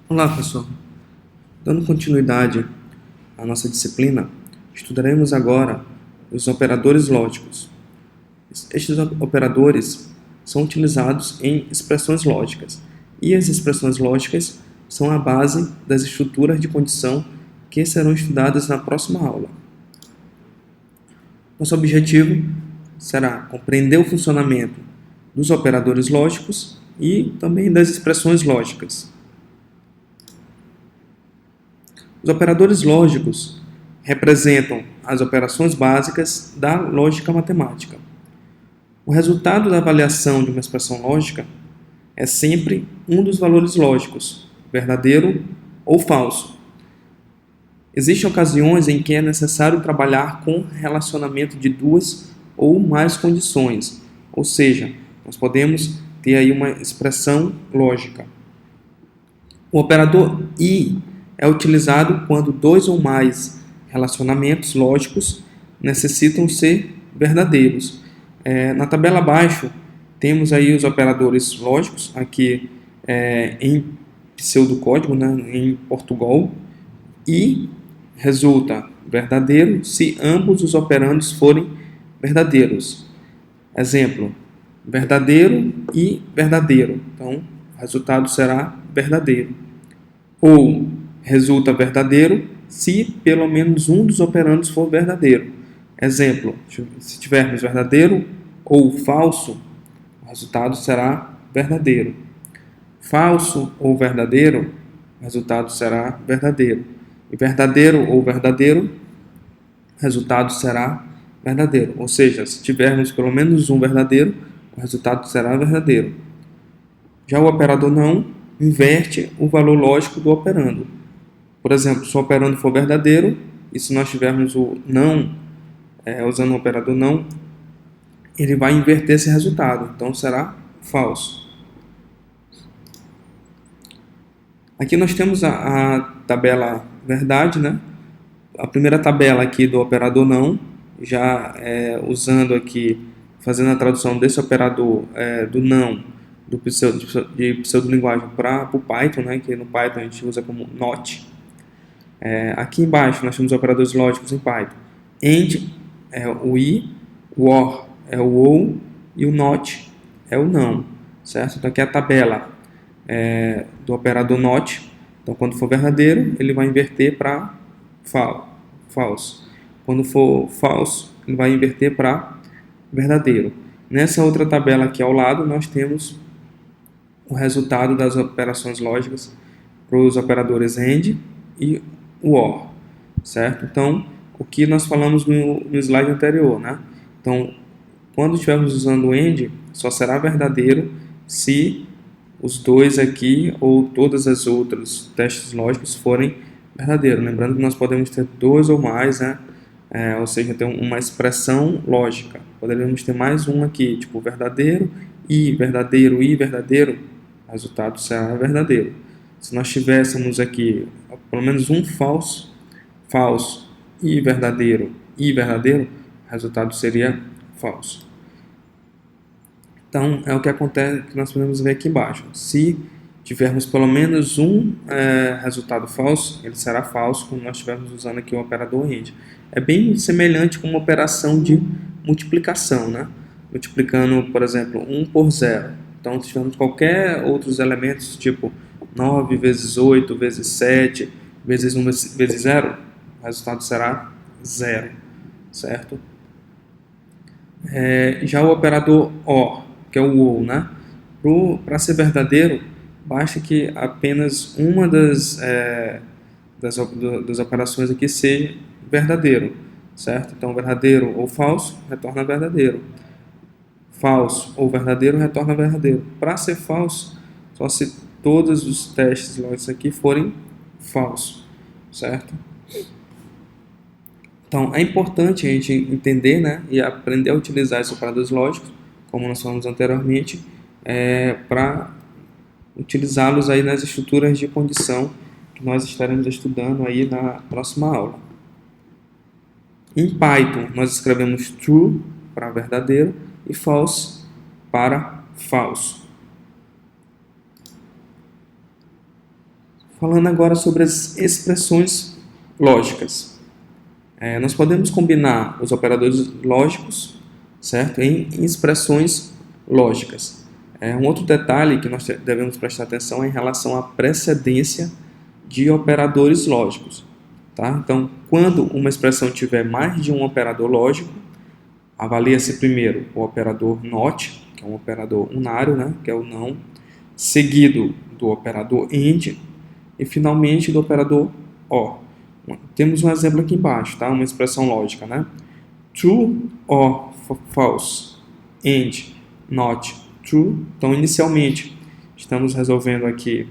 Olá, pessoal. Dando continuidade à nossa disciplina, estudaremos agora os operadores lógicos. Estes operadores são utilizados em expressões lógicas, e as expressões lógicas são a base das estruturas de condição que serão estudadas na próxima aula. Nosso objetivo será compreender o funcionamento dos operadores lógicos e também das expressões lógicas. Os operadores lógicos representam as operações básicas da lógica matemática. O resultado da avaliação de uma expressão lógica é sempre um dos valores lógicos, verdadeiro ou falso. Existem ocasiões em que é necessário trabalhar com relacionamento de duas ou mais condições, ou seja, nós podemos ter aí uma expressão lógica. O operador I é utilizado quando dois ou mais relacionamentos lógicos necessitam ser verdadeiros. Na tabela abaixo temos aí os operadores lógicos, aqui em pseudocódigo, né, em Portugal, e resulta verdadeiro se ambos os operandos forem verdadeiros. Exemplo, verdadeiro e verdadeiro. Então, o resultado será verdadeiro. Ou resulta verdadeiro se pelo menos um dos operandos for verdadeiro. Exemplo, se tivermos verdadeiro ou falso, o resultado será verdadeiro. Falso ou verdadeiro, o resultado será verdadeiro. E verdadeiro ou verdadeiro, o resultado será verdadeiro. Ou seja, se tivermos pelo menos um verdadeiro, o resultado será verdadeiro. Já o operador não inverte o valor lógico do operando. Por exemplo, se o operando for verdadeiro, e se nós tivermos o não, usando o operador não, ele vai inverter esse resultado, então será falso. Aqui nós temos a tabela verdade, né? A primeira tabela aqui do operador não, já usando aqui, fazendo a tradução desse operador do não, de pseudolinguagem para o Python, né? Que no Python a gente usa como not. Aqui embaixo nós temos operadores lógicos em Python. AND é o I, o OR é o OU e o NOT é o não, certo? Então aqui é a tabela do operador NOT. Então quando for verdadeiro, ele vai inverter para falso. Quando for falso, ele vai inverter para verdadeiro. Nessa outra tabela aqui ao lado, nós temos o resultado das operações lógicas para os operadores AND e o OR, certo? Então, o que nós falamos no slide anterior, né? Então, quando estivermos usando o AND, só será verdadeiro se os dois aqui ou todas as outras testes lógicos forem verdadeiros. Lembrando que nós podemos ter dois ou mais, né? Ou seja, ter uma expressão lógica. Poderíamos ter mais um aqui, tipo verdadeiro e verdadeiro e verdadeiro, o resultado será verdadeiro. Se nós tivéssemos aqui pelo menos um falso e verdadeiro, o resultado seria falso. Então, é o que acontece, que nós podemos ver aqui embaixo. Se tivermos pelo menos um resultado falso, ele será falso, como nós estivermos usando aqui o operador AND. É bem semelhante com uma operação de multiplicação, né? Multiplicando, por exemplo, 1 por 0. Então, se tivermos qualquer outros elementos, tipo 9 vezes 8 vezes 7 vezes 1 vezes 0, o resultado será 0, certo? Já o operador OR, que é o OU, né? Para ser verdadeiro, basta que apenas uma das operações aqui seja verdadeiro, certo? Então, verdadeiro ou falso retorna verdadeiro. Falso ou verdadeiro retorna verdadeiro. Para ser falso, só se todos os testes lógicos aqui forem falsos, certo? Então, é importante a gente entender, né, e aprender a utilizar esses operadores lógicos, como nós falamos anteriormente, para utilizá-los aí nas estruturas de condição que nós estaremos estudando aí na próxima aula. Em Python, nós escrevemos true para verdadeiro e false para falso. Falando agora sobre as expressões lógicas. Nós podemos combinar os operadores lógicos, certo? Em expressões lógicas. Um outro detalhe que nós devemos prestar atenção é em relação à precedência de operadores lógicos. Tá? Então, quando uma expressão tiver mais de um operador lógico, avalia-se primeiro o operador NOT, que é um operador unário, né? Que é o não, seguido do operador AND e finalmente do operador OR. Temos um exemplo aqui embaixo, tá? Uma expressão lógica, né? True or false, AND, not true. Então, inicialmente, estamos resolvendo aqui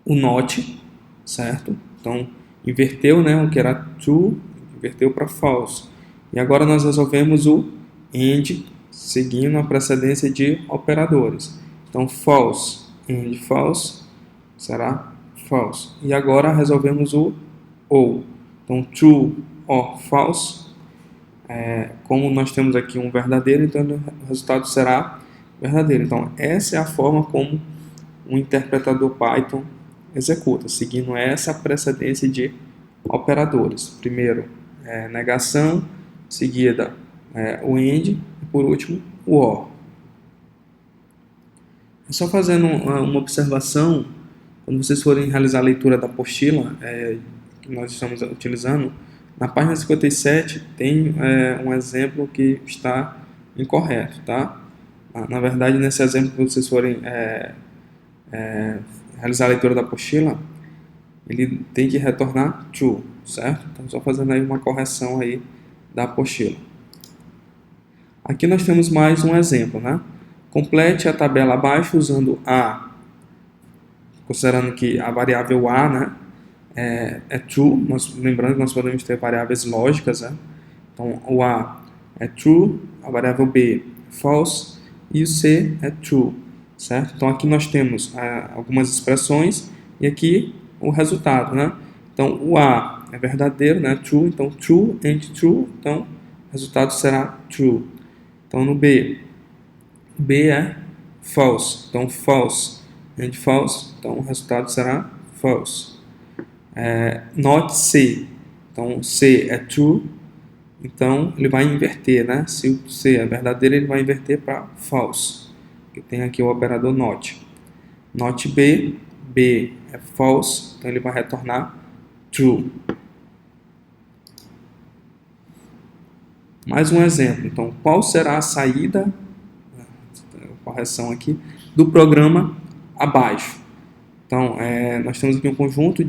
o not, certo? Então, inverteu, né? O que era true, inverteu para false. E agora nós resolvemos o AND, seguindo a precedência de operadores. Então, false, AND false, será false. E agora resolvemos o OR. Então, true or false. Como nós temos aqui um verdadeiro, então o resultado será verdadeiro. Então, essa é a forma como um interpretador Python executa, seguindo essa precedência de operadores. Primeiro, negação, seguida o AND e por último o OR. Só fazendo uma observação, quando vocês forem realizar a leitura da apostila que nós estamos utilizando, na página 57 tem um exemplo que está incorreto, tá? Na verdade, nesse exemplo que vocês forem realizar a leitura da apostila, ele tem que retornar true, certo? Então, só fazendo aí uma correção aí da apostila. Aqui nós temos mais um exemplo, né? Complete a tabela abaixo usando A, considerando que a variável A, né, é true. Lembrando que nós podemos ter variáveis lógicas, né? Então, o A é true, a variável B false e o C é true, certo? Então, aqui nós temos algumas expressões e aqui o resultado, né? Então, o A é verdadeiro, né? True, então true and true, então o resultado será true. Então, no B é false, então false and false, então o resultado será false. Not C, então C é true, então ele vai inverter, né? Se o C é verdadeiro, ele vai inverter para false, que tem aqui o operador not. Not B é false, então ele vai retornar true. Mais um exemplo, então qual será a saída, correção aqui, do programa abaixo? Então, nós temos aqui um conjunto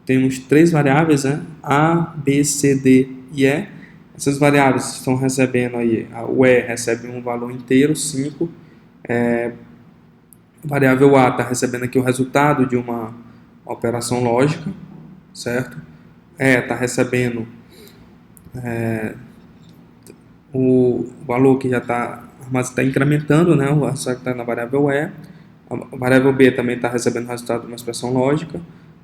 temos três variáveis, né? A, B, C, D e E. Essas variáveis estão recebendo aí, o E recebe um valor inteiro, 5. A variável A está recebendo aqui o resultado de uma operação lógica, certo? E está recebendo o valor que já está incrementando, né? O resultado que está na variável E. A variável B também está recebendo o resultado de uma expressão lógica.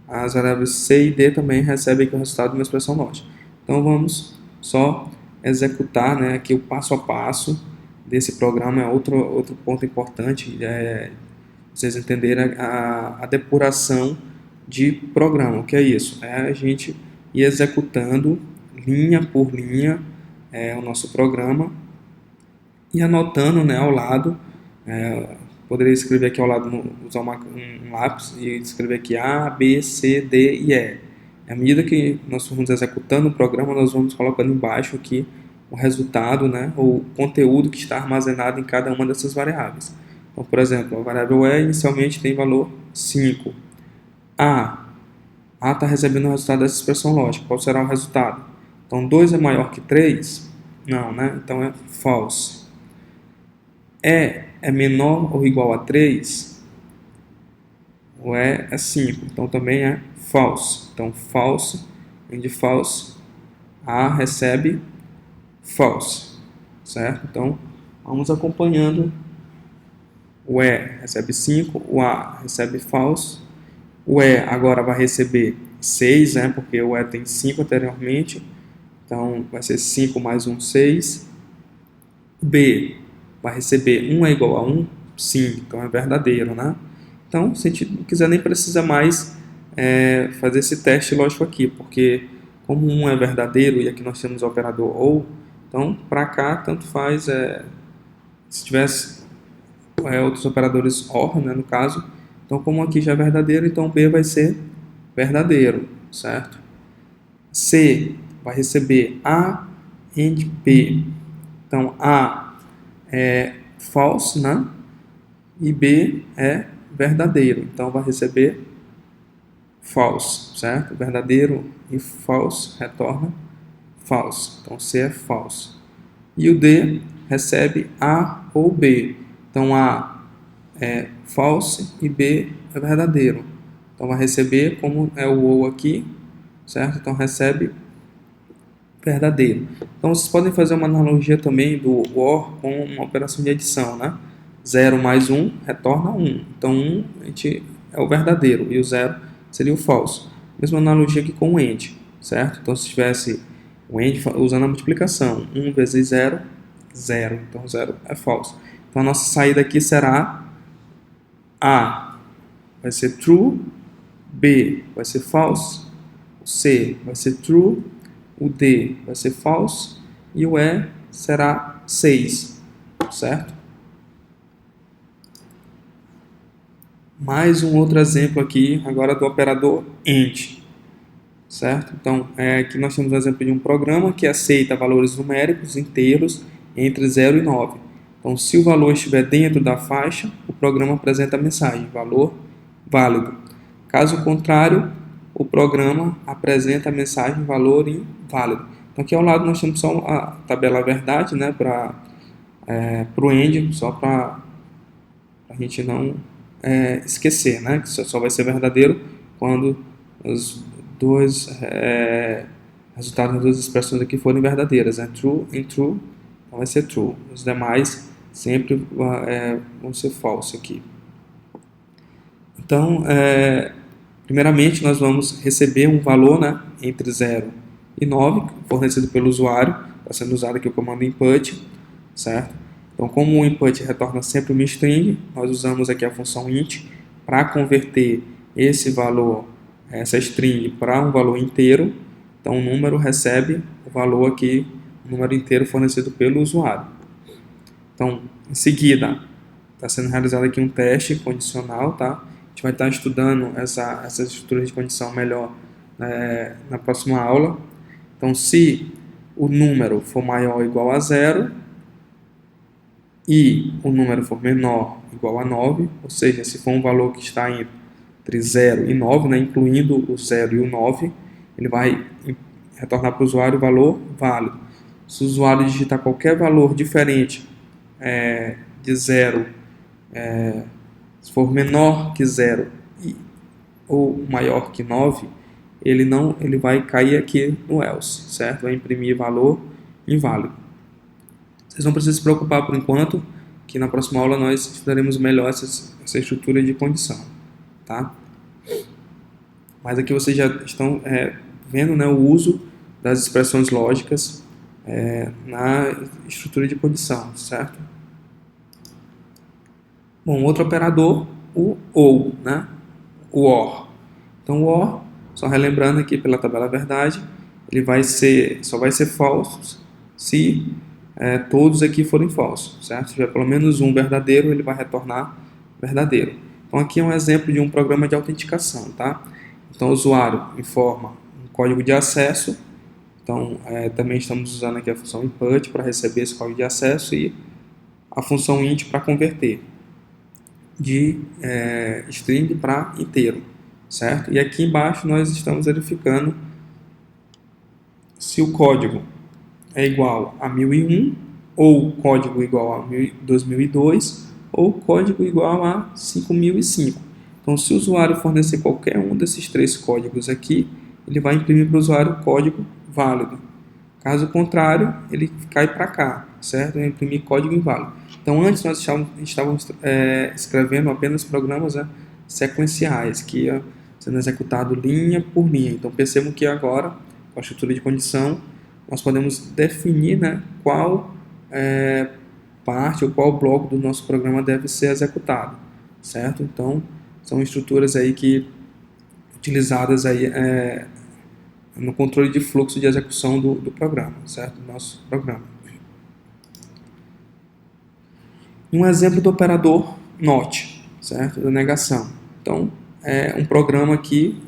As variáveis C e D também recebem aqui o resultado de uma expressão lógica. Então, vamos só executar, né, aqui o passo a passo desse programa. É outro ponto importante, vocês entenderem a depuração de programa. O que é isso? A gente ir executando linha por linha o nosso programa e anotando, né, ao lado. Poderia escrever aqui ao lado, usar um lápis e escrever aqui A, B, C, D e E. À medida que nós formos executando o programa, nós vamos colocando embaixo aqui o resultado, né, ou o conteúdo que está armazenado em cada uma dessas variáveis. Então, por exemplo, a variável E inicialmente tem valor 5. A está recebendo o resultado dessa expressão lógica. Qual será o resultado? Então, 2 é maior que 3? Não, né? Então é false. É menor ou igual a 3? O é 5, então também é false. Então, false, and false, A recebe false, certo? Então, vamos acompanhando. O E recebe 5, o A recebe false, o E agora vai receber 6, né? Porque o E tem 5 anteriormente, então vai ser 5 mais 1, 6. O B vai receber 1 é igual a 1? Sim, então é verdadeiro, né? Então, se a gente não quiser, nem precisa mais fazer esse teste lógico aqui, porque como um é verdadeiro e aqui nós temos o operador OR, então para cá tanto faz, se tivesse outros operadores OR, né, no caso, então como aqui já é verdadeiro, então B vai ser verdadeiro, certo? C vai receber A and B, então A é false, né? E B é verdadeiro, então vai receber false, certo? Verdadeiro e false retorna false, então C é false. E o D recebe A ou B, então A é false e B é verdadeiro, então vai receber, como é o OR aqui, certo? Então recebe verdadeiro. Então vocês podem fazer uma analogia também do OR com uma operação de adição, né? 0 mais 1 retorna 1. Então 1 é o verdadeiro e o 0 seria o falso. Mesma analogia aqui com o AND, certo? Então se tivesse o AND usando a multiplicação, 1 vezes 0, 0. Então 0 é falso. Então a nossa saída aqui será A vai ser true, B vai ser false, o C vai ser true, o D vai ser false e o E será 6, certo? Mais um outro exemplo aqui, agora do operador AND, certo? Então, aqui nós temos um exemplo de um programa que aceita valores numéricos inteiros entre 0 e 9. Então, se o valor estiver dentro da faixa, o programa apresenta a mensagem, valor válido. Caso contrário, o programa apresenta a mensagem, valor inválido. Então, aqui ao lado nós temos só a tabela verdade, né, para o AND, só para a gente não esquecer, né, que só vai ser verdadeiro quando os dois resultados das duas expressões aqui forem verdadeiras, né, true e true, então vai ser true. Os demais sempre vão ser false aqui. Então, primeiramente nós vamos receber um valor, né, entre 0 e 9, fornecido pelo usuário. Está sendo usado aqui o comando input, certo? Então, como o input retorna sempre uma string, nós usamos aqui a função int para converter esse valor, essa string, para um valor inteiro. Então, o número recebe o valor aqui, o número inteiro fornecido pelo usuário. Então, em seguida, está sendo realizado aqui um teste condicional, tá? A gente vai estar estudando essas estruturas de condição melhor na próxima aula. Então, se o número for maior ou igual a 0 e o número for menor ou igual a 9, ou seja, se for um valor que está entre 0 e 9, né, incluindo o 0 e o 9, ele vai retornar para o usuário o valor válido. Se o usuário digitar qualquer valor diferente de 0, se for menor que 0 ou maior que 9, ele vai cair aqui no else, certo? Vai imprimir valor inválido. Vocês não precisam se preocupar por enquanto, que na próxima aula nós estudaremos melhor essa estrutura de condição, tá? Mas aqui vocês já estão vendo, né, o uso das expressões lógicas na estrutura de condição, certo? Bom, outro operador, o OR, né? O OR. Então, o OR, só relembrando aqui pela tabela verdade, ele só vai ser falso se todos aqui forem falsos, certo? Se tiver pelo menos um verdadeiro, ele vai retornar verdadeiro. Então, aqui é um exemplo de um programa de autenticação, tá? Então, o usuário informa um código de acesso. Então, também estamos usando aqui a função input para receber esse código de acesso e a função int para converter de string para inteiro, certo? E aqui embaixo nós estamos verificando se o código é igual a 1001, ou código igual a 2002, ou código igual a 5005. Então, se o usuário fornecer qualquer um desses três códigos aqui, ele vai imprimir para o usuário o código válido. Caso contrário, ele cai para cá, certo? Vai imprimir código inválido. Então, antes nós estávamos escrevendo apenas programas sequenciais, que ia sendo executado linha por linha. Então, percebam que agora, com a estrutura de condição, nós podemos definir, né, qual parte ou qual bloco do nosso programa deve ser executado, certo? Então, são estruturas aí que utilizadas aí no controle de fluxo de execução do programa, certo? Do nosso programa. Um exemplo do operador NOT, certo? Da negação. Então, é um programa que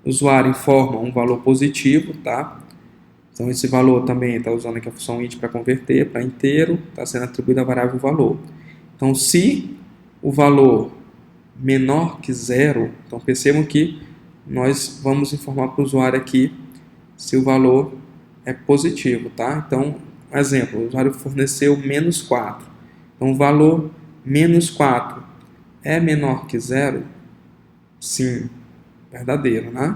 o usuário informa um valor positivo, tá? Então, esse valor também está usando aqui a função int para converter para inteiro, está sendo atribuído a variável valor. Então, se o valor menor que zero, então percebam que nós vamos informar para o usuário aqui se o valor é positivo, tá? Então, um exemplo, o usuário forneceu menos 4. Então, o valor menos 4 é menor que zero? Sim, verdadeiro, né?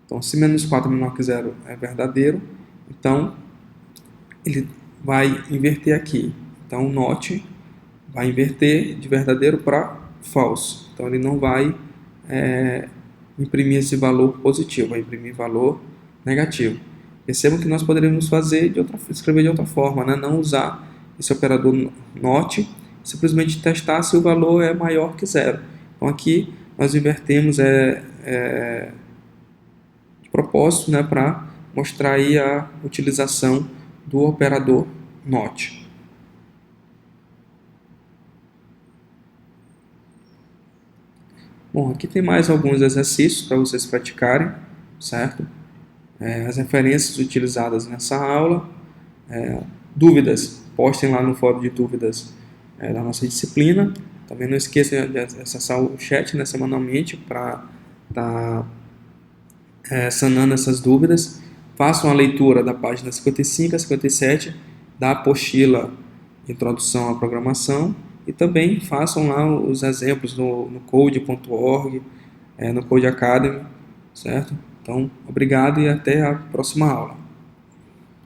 Então, se menos 4 é menor que zero é verdadeiro, então ele vai inverter aqui. Então, o NOT vai inverter de verdadeiro para false. Então, ele não vai imprimir esse valor positivo, vai imprimir valor negativo. Percebam que nós poderíamos escrever de outra forma, né? Não usar esse operador NOT, simplesmente testar se o valor é maior que zero. Então, aqui nós invertemos de propósito, né, para mostrar aí a utilização do operador NOT. Bom, aqui tem mais alguns exercícios para vocês praticarem, certo? As referências utilizadas nessa aula, dúvidas, postem lá no fórum de dúvidas da nossa disciplina. Também não esqueçam de acessar o chat, né, semanalmente para estar sanando essas dúvidas. Façam a leitura da página 55 a 57 da apostila de Introdução à Programação e também façam lá os exemplos no code.org, no Code Academy, certo? Então, obrigado e até a próxima aula.